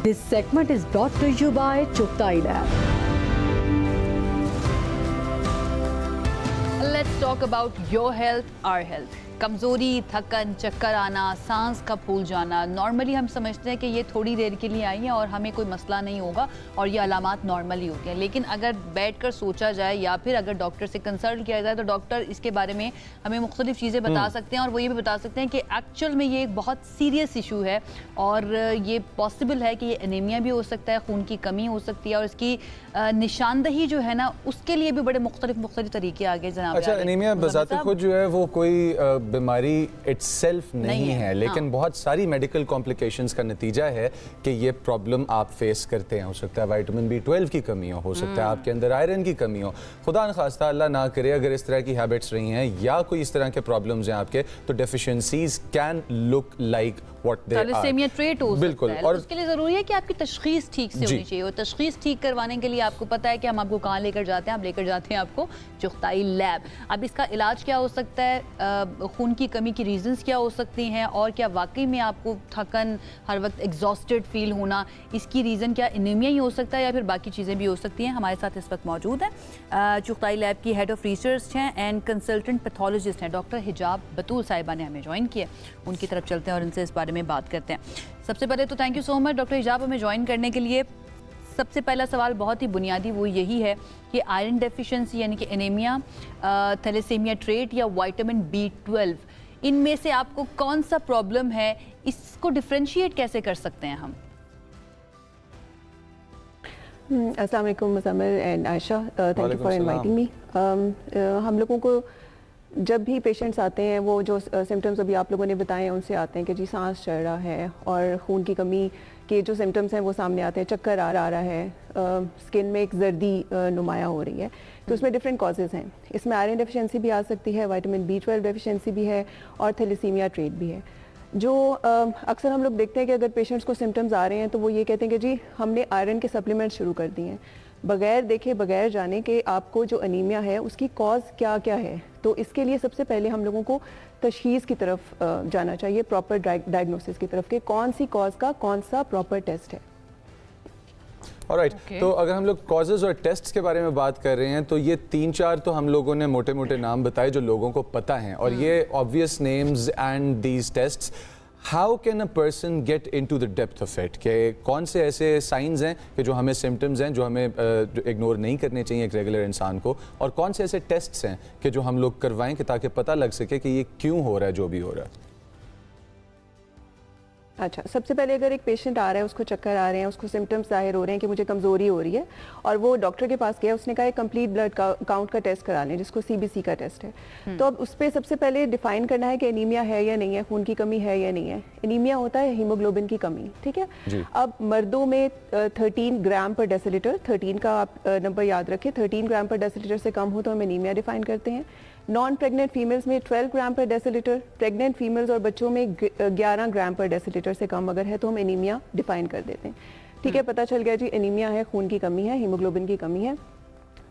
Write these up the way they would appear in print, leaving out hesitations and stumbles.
This segment is brought to you by Chughtai Lab. Let's talk about your health, our health. कमज़ोरी, थकन, चक्कर आना, सांस का फूल जाना, नॉर्मली हम समझते हैं कि ये थोड़ी देर के लिए आई है और हमें कोई मसला नहीं होगा और ये अलामात नॉर्मली होती हैं। लेकिन अगर बैठकर सोचा जाए या फिर अगर डॉक्टर से कंसल्ट किया जाए तो डॉक्टर इसके बारे में हमें मुख्तलिफ चीज़ें बता सकते हैं और वो ये भी बता सकते हैं कि एक्चुअल में ये एक बहुत सीरियस इशू है और ये पॉसिबल है कि ये एनीमिया भी हो सकता है, खून की कमी हो सकती है और इसकी निशानदही जो है ना उसके लिए भी बड़े मुख्तलिफ तरीके आगे जनाब। अच्छा, एनीमिया बज़ात खुद जो है वो कोई बीमारी इटसेल्फ नहीं है, लेकिन बहुत सारी मेडिकल कॉम्प्लिकेशंस का नतीजा है कि ये प्रॉब्लम आप फेस करते हैं। हो सकता है विटामिन B12 की कमी हो सकता है आपके अंदर आयरन की कमी हो, खुदा न खास्ता अल्लाह ना करे अगर इस तरह की हैबिट्स रही हैं या कोई इस तरह के प्रॉब्लम्स हैं आपके, तो deficiencies can look like what they are. Thalassemia trait हो बिल्कुल, सकता है। और उसके लिए ज़रूरी है कि आपकी तशखीस ठीक से होनी चाहिए और तशखीस ठीक करवाने के लिए आपको पता है कि हम आपको कहाँ लेकर जाते हैं, आप लेकर जाते हैं आपको चुग़ताई लैब। अब इसका इलाज क्या हो सकता है, खून की कमी की रीजंस क्या हो सकती हैं और क्या वाकई में आपको थकन, हर वक्त एग्जॉस्टेड फील होना, इसकी रीज़न क्या एनीमिया ही हो सकता है या फिर बाकी चीज़ें भी हो सकती हैं। हमारे साथ इस वक्त मौजूद हैं चुग़ताई लैब की हेड ऑफ रिसर्च हैं एंड कंसल्टेंट पैथोलॉजिस्ट हैं डॉक्टर हिजाब बतूल साहिबा ने हमें ज्वाइन किया। उनकी तरफ चलते हैं और उनसे इस बारे में बात करते हैं। सबसे पहले तो thank you so much doctor Hijab हमें ज्वाइन करने के लिए। सबसे पहला सवाल बहुत ही बुनियादी वो यही है कि आयरन डेफिशिएंसी यानी कि एनीमिया, थैलेसीमिया ट्रेट या विटामिन B12, इनमें से आपको कौन सा प्रॉब्लम है, इसको डिफरेंशिएट कैसे कर सकते हैं हम? अस्सलाम वालेकुम Muzammil and Ayesha, thank you for inviting me. हम लोगों को जब भी पेशेंट्स आते हैं वो जो सिम्टम्स अभी आप लोगों ने बताए हैं उनसे आते हैं कि जी सांस चढ़ रहा है और खून की कमी के जो सिम्टम्स हैं वो सामने आते हैं, चक्कर आ रहा है, स्किन में एक जर्दी नुमाया हो रही है, तो उसमें डिफरेंट कॉजेज़ हैं। इसमें आयरन डेफिशिएंसी भी आ सकती है, विटामिन B12 डेफिशिएंसी भी है और थैलेसीमिया ट्रेट भी है। जो अक्सर हम लोग देखते हैं कि अगर पेशेंट्स को सिम्टम्स आ रहे हैं तो वो ये कहते हैं कि जी हमने आयरन के सप्लीमेंट शुरू कर दिए हैं, बगैर देखे बगैर जाने के आपको जो अनीमिया है उसकी कॉज क्या क्या है। तो इसके लिए सबसे पहले हम लोगों को तशखीस की तरफ जाना चाहिए, प्रॉपर डायग्नोसिस की तरफ कि कौन सी कॉज का कौन सा प्रॉपर टेस्ट है। ऑलराइट, तो अगर हम लोग कॉजेज और टेस्ट्स के बारे में बात कर रहे हैं तो ये 3-4 तो हम लोगों ने मोटे मोटे नाम बताए जो लोगों को पता हैं और ये obvious names and these tests. How can a person get into the depth of it, कि कौन से ऐसे साइंस हैं कि जो हमें सिम्टम्स हैं जो हमें इग्नोर नहीं करने चाहिए एक रेगुलर इंसान को, और कौन से ऐसे टेस्ट्स हैं कि जो हम लोग करवाएं कि ताकि पता लग सके कि ये क्यों हो रहा है जो भी हो रहा है। अच्छा, सबसे पहले अगर एक पेशेंट आ रहा है, उसको चक्कर आ रहे हैं, उसको सिम्टम्स जाहिर हो रहे हैं कि मुझे कमज़ोरी हो रही है और वो डॉक्टर के पास गया, उसने कहा एक कंप्लीट ब्लड काउंट का टेस्ट करा लें जिसको CBC का टेस्ट है। तो अब उस पर सबसे पहले डिफाइन करना है कि एनीमिया है या नहीं है, खून की कमी है या नहीं है। एनीमिया होता है हीमोग्लोबिन की कमी, ठीक है। अब मर्दों में 13 ग्राम पर डेसीलीटर, 13 का आप नंबर याद रखें, 13 ग्राम पर डेसीलीटर से कम हो तो हम एनीमिया डिफाइन करते हैं। नॉन प्रेग्नेंट फीमेल्स में 12 ग्राम पर डेसीलीटर, प्रेग्नेंट फीमेल्स और बच्चों में 11 ग्राम पर डेसीलीटर से कम अगर है तो हम एनीमिया डिफाइन कर देते हैं। ठीक है, पता चल गया जी एनीमिया है, खून की कमी है, हीमोग्लोबिन की कमी है।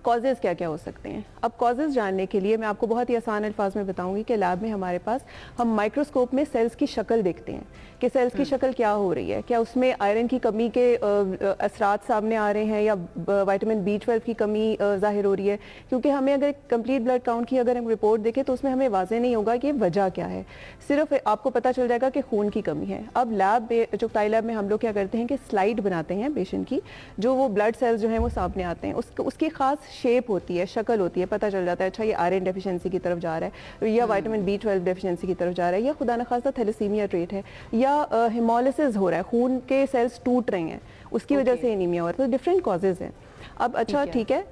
कॉजेज़ क्या क्या हो सकते हैं? अब कॉजेज़ जानने के लिए मैं आपको बहुत ही आसान अल्फाज में बताऊंगी कि लैब में हमारे पास हम माइक्रोस्कोप में सेल्स की शक्ल देखते हैं कि सेल्स की शक्ल क्या हो रही है, क्या उसमें आयरन की कमी के असरात सामने आ रहे हैं या विटामिन B12 की कमी जाहिर हो रही है। क्योंकि हमें अगर कंप्लीट ब्लड काउंट की अगर हम रिपोर्ट देखें तो उसमें हमें वाज़ेह नहीं होगा कि वजह क्या है, सिर्फ आपको पता चल जाएगा कि खून की कमी है। अब लैब में, चुग़ताई लैब में हम लोग क्या करते हैं कि स्लाइड बनाते हैं पेशेंट की, जो वो ब्लड सेल्स जो हैं वो सामने आते हैं, उसकी खास शेप होती है, शक्ल होती है, पता चल जाता है अच्छा ये आयरन डेफिशिएंसी की तरफ जा रहा है या विटामिन B12 डेफिशिएंसी की तरफ जा रहा है या खुदा न खास्ता थैलेसीमिया ट्रेट है या हेमोलिसिस हो रहा है, खून के सेल्स टूट रहे हैं, उसकी वजह से एनीमिया हो रहा है। तो डिफरेंट कॉजेज हैं। अब अच्छा ठीक है,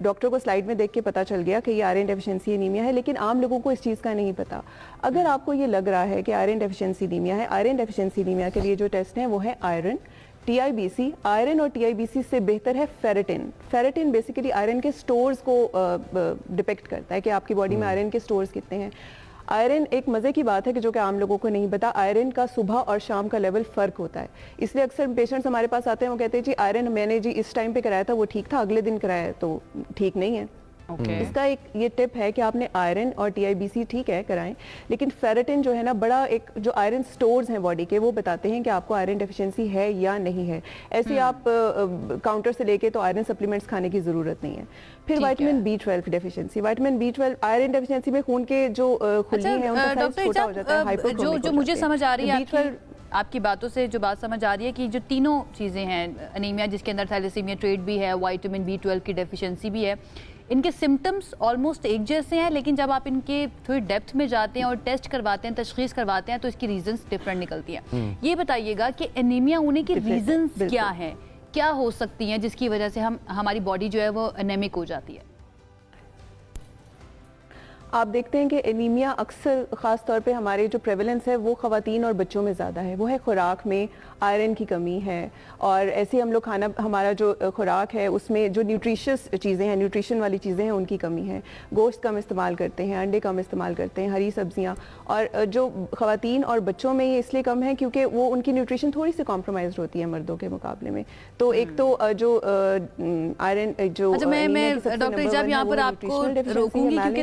डॉक्टर को स्लाइड में देख के पता चल गया कि ये आयरन डेफिशिएंसी एनीमिया है, लेकिन आम लोगों को इस चीज़ का नहीं पता। अगर आपको ये लग रहा है कि आयरन डेफिशिएंसी एनीमिया है, आयरन डेफिशिएंसी एनीमिया के लिए जो टेस्ट है वो है आयरन, TIBC। आयरन और TIBC से बेहतर है फेरेटिन। फेरेटिन बेसिकली आयरन के स्टोर्स को डिपेक्ट करता है कि आपकी बॉडी में आयरन के स्टोर्स कितने हैं। आयरन एक मज़े की बात है कि जो कि आम लोगों को नहीं पता, आयरन का सुबह और शाम का लेवल फ़र्क होता है। इसलिए अक्सर पेशेंट्स हमारे पास आते हैं, वो कहते हैं जी आयरन मैंने जी इस टाइम पे कराया था वो ठीक था, अगले दिन कराया तो ठीक नहीं है। इसका एक ये टिप है कि आपने आयरन और TIBC ठीक है कराएं, लेकिन फेरेटिन जो है ना बड़ा एक जो आयरन स्टोर्स हैं बॉडी के वो बताते हैं कि आपको आयरन डेफिशिएंसी है या नहीं है। ऐसे आप काउंटर से लेके तो आयरन सप्लीमेंट्स खाने की जरूरत नहीं है। फिर विटामिन B12 की deficiency, vitamin B12 iron deficiency में खून के जो खुली है उनका साइज छोटा हो जाता है, हाइपोक्रोमिक जो मुझे समझ आ रही है B12 आपकी बातों से जो बात समझ आ रही है कि जो तीनों चीज़ें हैं, अनीमिया जिसके अंदर थैलेसीमिया ट्रेट भी है, विटामिन B12 की डेफिशिएंसी भी है, इनके सिम्टम्स ऑलमोस्ट एक जैसे हैं, लेकिन जब आप इनके थोड़ी डेप्थ में जाते हैं और टेस्ट करवाते हैं, तशखीस करवाते हैं, तो इसकी रीजंस डिफरेंट निकलती हैं। ये बताइएगा कि एनीमिया होने की रीजंस क्या हैं, क्या हो सकती हैं जिसकी वजह से हमारी बॉडी जो है वो एनेमिक हो जाती है? आप देखते हैं कि एनीमिया अक्सर ख़ास तौर पे हमारे जो प्रेवलेंस है वो ख़वातीन और बच्चों में ज़्यादा है। वो है खुराक में आयरन की कमी है, और ऐसे हम लोग खाना हमारा जो खुराक है उसमें जो न्यूट्रिशियस चीज़ें हैं, न्यूट्रिशन वाली चीज़ें हैं उनकी कमी है। गोश्त कम इस्तेमाल करते हैं, अंडे कम इस्तेमाल करते हैं, हरी सब्जियाँ, और जो ख़वातीन और बच्चों में ये इसलिए कम है क्योंकि वो उनकी न्यूट्रिशन थोड़ी सी कॉम्प्रोमाइज़ होती है मर्दों के मुकाबले में। तो एक तो जो आयरन जो डॉक्टर इजाब यहाँ पर आपको रोकूंगी क्योंकि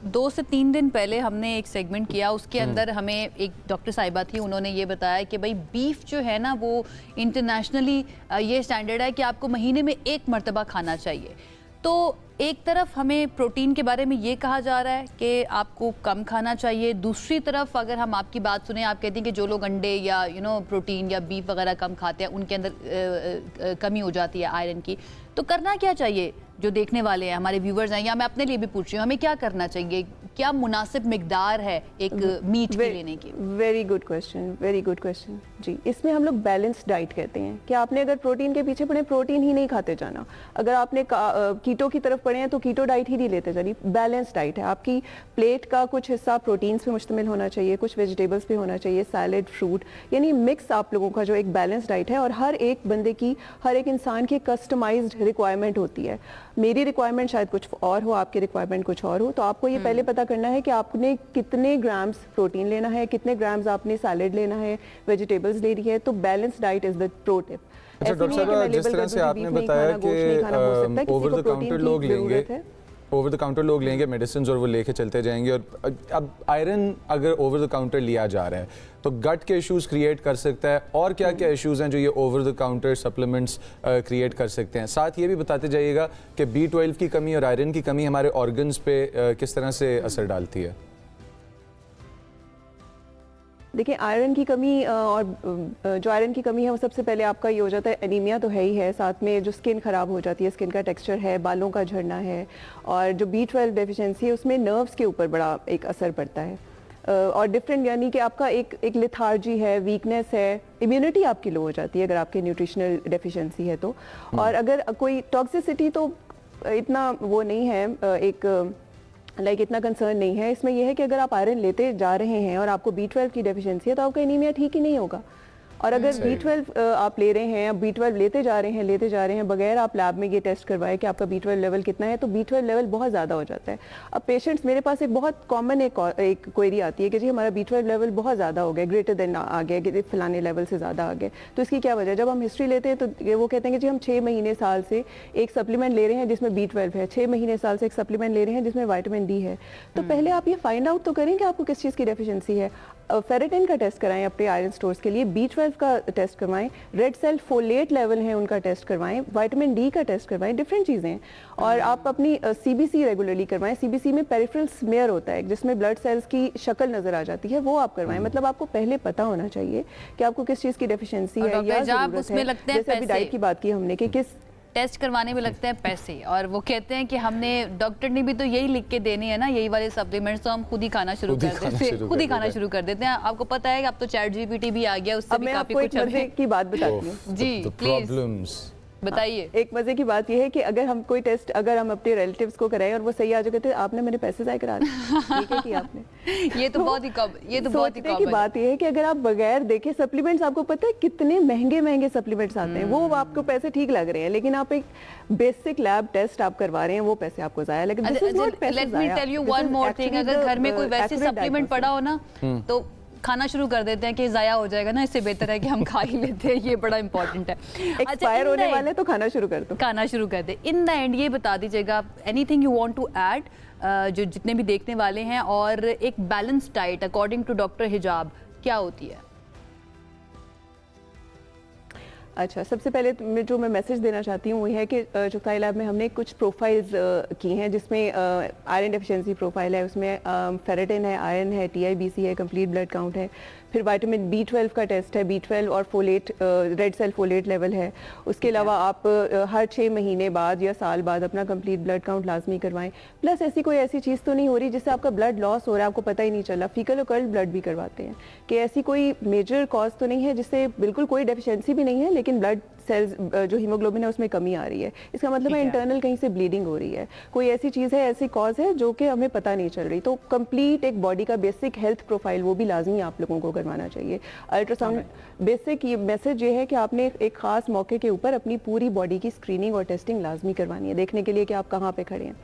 दो से 3 दिन पहले हमने एक सेगमेंट किया, उसके अंदर हमें एक डॉक्टर साहिबा थी, उन्होंने ये बताया कि भाई बीफ जो है ना वो इंटरनेशनली ये स्टैंडर्ड है कि आपको महीने में 1 मरतबा खाना चाहिए। तो एक तरफ हमें प्रोटीन के बारे में ये कहा जा रहा है कि आपको कम खाना चाहिए, दूसरी तरफ अगर हम आपकी बात सुने, आप कहती हैं कि जो लोग अंडे या प्रोटीन या बीफ वगैरह कम खाते हैं उनके अंदर कमी हो जाती है आयरन की। तो करना क्या चाहिए जो देखने वाले हैं, हमारे व्यूवर्स हैं, या मैं अपने लिए भी पूछ रही हूँ, हमें क्या करना चाहिए, क्या मुनासिब मिकदार है एक मीट की लेने की? Very good question, very good question जी। इसमें हम लोग बैलेंस्ड डाइट कहते हैं कि आपने अगर प्रोटीन के पीछे पड़े प्रोटीन ही नहीं खाते जाना, अगर आपने कीटो की तरफ पड़े हैं तो कीटो डाइट ही नहीं लेते जानी। बैलेंस डाइट है, आपकी प्लेट का कुछ हिस्सा प्रोटीन्स पे मुश्तमिल होना चाहिए, कुछ वेजिटेबल्स पे होना चाहिए, सैलेड, फ्रूट, यानी मिक्स आप लोगों का जो एक बैलेंस डाइट है। और हर एक बंदे की, हर एक इंसान की कस्टमाइज्ड रिक्वायरमेंट होती है। मेरी रिक्वायरमेंट शायद कुछ और हो, आपकी रिक्वायरमेंट कुछ और हो, तो आपको ये पहले पता करना है कि आपने कितने ग्राम्स प्रोटीन लेना है, कितने ग्राम्स आपने सैलेड लेना है, वेजिटेबल्स लेनी है। तो balance diet is the pro tip. अच्छा डॉक्टर साहब, जिस तरह से आपने बताया कि ओवर द काउंटर लोग लेंगे, ओवर द काउंटर लोग लेंगे मेडिसिन और वो लेके चलते जाएंगे, और अब आयरन अगर ओवर द काउंटर लिया जा रहा है तो गट के इश्यूज क्रिएट कर सकता है, और क्या क्या इश्यूज हैं जो ये over the counter supplements create कर सकते हैं? साथ ये भी बताते जाइएगा कि B12 की कमी और आयरन की कमी हमारे ऑर्गन्स पे किस तरह से असर डालती है। देखिए, आयरन की कमी और जो आयरन की कमी है वो सबसे पहले आपका ये हो जाता है, एनीमिया तो है ही है, साथ में जो स्किन ख़राब हो जाती है, स्किन का टेक्सचर है, बालों का झड़ना है, और जो B12 डेफिशिएंसी है उसमें नर्व्स के ऊपर बड़ा एक असर पड़ता है, और डिफरेंट, यानी कि आपका एक लिथार्जी है, वीकनेस है, इम्यूनिटी आपकी लो हो जाती है अगर आपके न्यूट्रिशनल डेफिशिएंसी है तो। और अगर कोई टॉक्सिसिटी तो इतना वो नहीं है, एक इतना कंसर्न नहीं है। इसमें यह है कि अगर आप आयरन लेते जा रहे हैं और आपको B12 की डेफिशिएंसी है तो आपका एनीमिया ठीक ही नहीं होगा। और अगर B12 आप ले रहे हैं, B12 लेते जा रहे हैं बगैर आप लैब में ये टेस्ट करवाए कि आपका B12 लेवल कितना है, तो B12 लेवल बहुत ज़्यादा हो जाता है। अब पेशेंट्स, मेरे पास एक बहुत कॉमन एक क्वेरी आती है कि जी हमारा B12 लेवल बहुत ज़्यादा हो गया, ग्रेटर देन आ गया, कि फलाने लेवल से ज़्यादा आ गया। तो इसकी क्या वजह है? जब हम हिस्ट्री लेते हैं तो वो कहते हैं कि जी हम 6 महीने साल से एक सप्लीमेंट ले रहे हैं जिसमें B12 है, 6 महीने साल से एक सप्लीमेंट ले रहे हैं जिसमें विटामिन D है। तो पहले आप ये फाइंड आउट तो करें कि आपको किस चीज़ की डेफिशिएंसी है। फेरेटिन का टेस्ट कराएं अपने आयरन स्टोर्स के लिए, B12 का टेस्ट करवाएं, रेड सेल फोलेट लेवल है उनका टेस्ट करवाएं, विटामिन D का टेस्ट करवाएं, डिफरेंट चीज़ें हैं। और आप अपनी CBC रेगुलरली करवाएं। CBC में पेरिफेरल स्मेयर होता है जिसमें ब्लड सेल्स की शक्ल नज़र आ जाती है, वो आप करवाएं। मतलब आपको पहले पता होना चाहिए कि आपको किस चीज़ की डेफिशिएंसी है या ज़रूरत है। जैसे अभी डाइट की बात की हमने कि किस टेस्ट करवाने में लगते हैं पैसे, और वो कहते हैं कि हमने, डॉक्टर ने भी तो यही लिख के देने हैं ना, यही वाले सप्लीमेंट्स, तो हम खुद ही खाना शुरू कर देते हैं। आपको पता है कि अब तो चैट GPT भी आ गया, उससे भी काफी कुछ मजे की बात बताती हूँ जी, प्लीज बताइए। एक मजे की बात यह है कि अगर हम कोई टेस्ट अगर हम अपने रिलेटिव्स को कराएं और वो सही आ जाए तो आपने मेरे पैसे ज़ाय करा दिए, किया आपने। ये तो बहुत ही कॉमन की बात यह है कि अगर आप बगैर देखे सप्लीमेंट्स, आपको पता है कितने महंगे सप्लीमेंट्स आते हैं, वो आपको पैसे ठीक लग रहे हैं, लेकिन आप एक बेसिक लैब टेस्ट आप करवा रहे हैं, वो पैसे आपको ज़ाया। लेकिन let me tell you one more thing, अगर घर में कोई वैसी सप्लीमेंट पड़ा हो ना, तो खाना शुरू कर देते हैं कि ज़ाया हो जाएगा ना, इससे बेहतर है कि हम खा ही लेते हैं, ये बड़ा इंपॉर्टेंट है। एक्सपायर होने वाले तो खाना शुरू कर दो। खाना शुरू कर दे। इन द एंड ये बता दीजिएगा anything you want to add, जो जितने भी देखने वाले हैं, और एक balance diet according to doctor Hijab क्या होती है? अच्छा, सबसे पहले जो मैं मैसेज देना चाहती हूँ वो है कि चुगताई लैब में हमने कुछ प्रोफाइल्स की हैं, जिसमें आयरन डेफिशिएंसी प्रोफाइल है, उसमें फेरेटिन है, आयरन है, TIBC है, कंप्लीट ब्लड काउंट है, फिर विटामिन B12 का टेस्ट है, B12 और folate, red cell folate level है। उसके अलावा आप हर 6 महीने बाद या साल बाद अपना कंप्लीट ब्लड काउंट लाजमी करवाएं। प्लस ऐसी चीज़ तो नहीं हो रही जिससे आपका ब्लड लॉस हो रहा है, आपको पता ही नहीं चला। फीकल ऑकल्ट ब्लड भी करवाते हैं कि ऐसी कोई मेजर कॉज तो नहीं है जिससे बिल्कुल कोई डेफिशिएंसी भी नहीं है, लेकिन ब्लड सेल्स जो हीमोग्लोबिन है उसमें कमी आ रही है। इसका मतलब है इंटरनल कहीं से ब्लीडिंग हो रही है, कोई ऐसी चीज़ है, ऐसी कॉज है जो कि हमें पता नहीं चल रही। तो कंप्लीट एक बॉडी का बेसिक हेल्थ प्रोफाइल वो भी लाजमी आप लोगों को करवाना चाहिए। अल्ट्रासाउंड बेसिक ये मैसेज ये है कि आपने एक खास मौके के ऊपर अपनी पूरी बॉडी की स्क्रीनिंग और टेस्टिंग लाजमी करवानी है, देखने के लिए कि आप कहाँ पे खड़े हैं।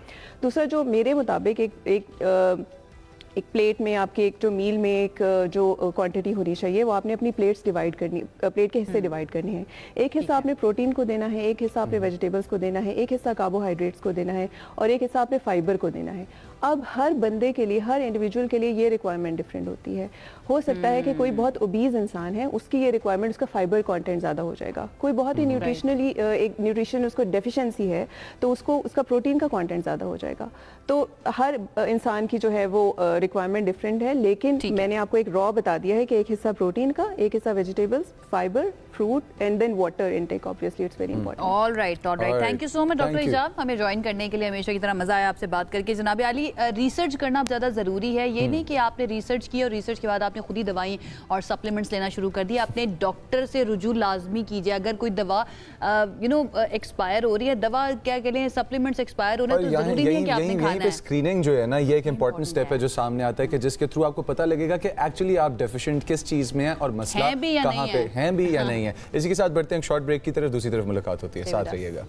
दूसरा, जो मेरे मुताबिक एक प्लेट में आपके एक जो मील में एक जो क्वांटिटी होनी चाहिए, वो आपने अपनी प्लेट्स डिवाइड करनी, प्लेट के हिस्से डिवाइड करने हैं। एक हिस्सा आपने प्रोटीन को देना है, एक हिस्सा आपने वेजिटेबल्स को देना है, एक हिस्सा कार्बोहाइड्रेट्स को देना है, और एक हिस्सा आपने फाइबर को देना है। अब हर बंदे के लिए, हर इंडिविजुअल के लिए ये रिक्वायरमेंट डिफरेंट होती है। हो सकता है कि कोई बहुत ओबीज इंसान है, उसकी ये रिक्वायरमेंट, उसका फाइबर कंटेंट ज़्यादा हो जाएगा। कोई बहुत ही न्यूट्रिशनली एक न्यूट्रिशन उसको डेफिशिएंसी है, तो उसको उसका प्रोटीन का कंटेंट ज़्यादा हो जाएगा। तो हर इंसान की जो है वो रिक्वायरमेंट डिफरेंट है, लेकिन मैंने आपको एक रॉ बता दिया है कि एक हिस्सा प्रोटीन का, एक हिस्सा vegetables, fibre, fruit and then water intake. Obviously it's very important. All right. Thank you so much doctor Hijab, हमें ज्वाइन करने के लिए। हमेशा की तरह मजा आया आपसे बात करके। जनाब अली, रिसर्च करना ज़्यादा ज़रूरी है। ये नहीं कि आपने रिसर्च की और रिसर्च के बाद आपने खुद ही दवाई और सप्लीमेंट्स लेना शुरू कर दी। आपने डॉक्टर से रुजू लाजमी कीजिए। अगर कोई दवा एक्सपायर हो रही है, दवा क्या कह लें, सप्लीमेंट्स एक्सपायर हो रहे हैं, तो जरूरी नहीं है कि आपने खाना है। स्क्रीनिंग जो है ना, ये एक इंपॉर्टेंट स्टेप है जो सामने आता है, कि जिसके थ्रू आपको पता लगेगा कि एक्चुअली आप डेफिशिएंट किस चीज़ में है और मसला कहाँ पे हैं भी या नहीं है। इसी के साथ बढ़ते हैं शॉर्ट ब्रेक की तरफ, दूसरी तरफ मुलाकात होती है। साथ रहिएगा।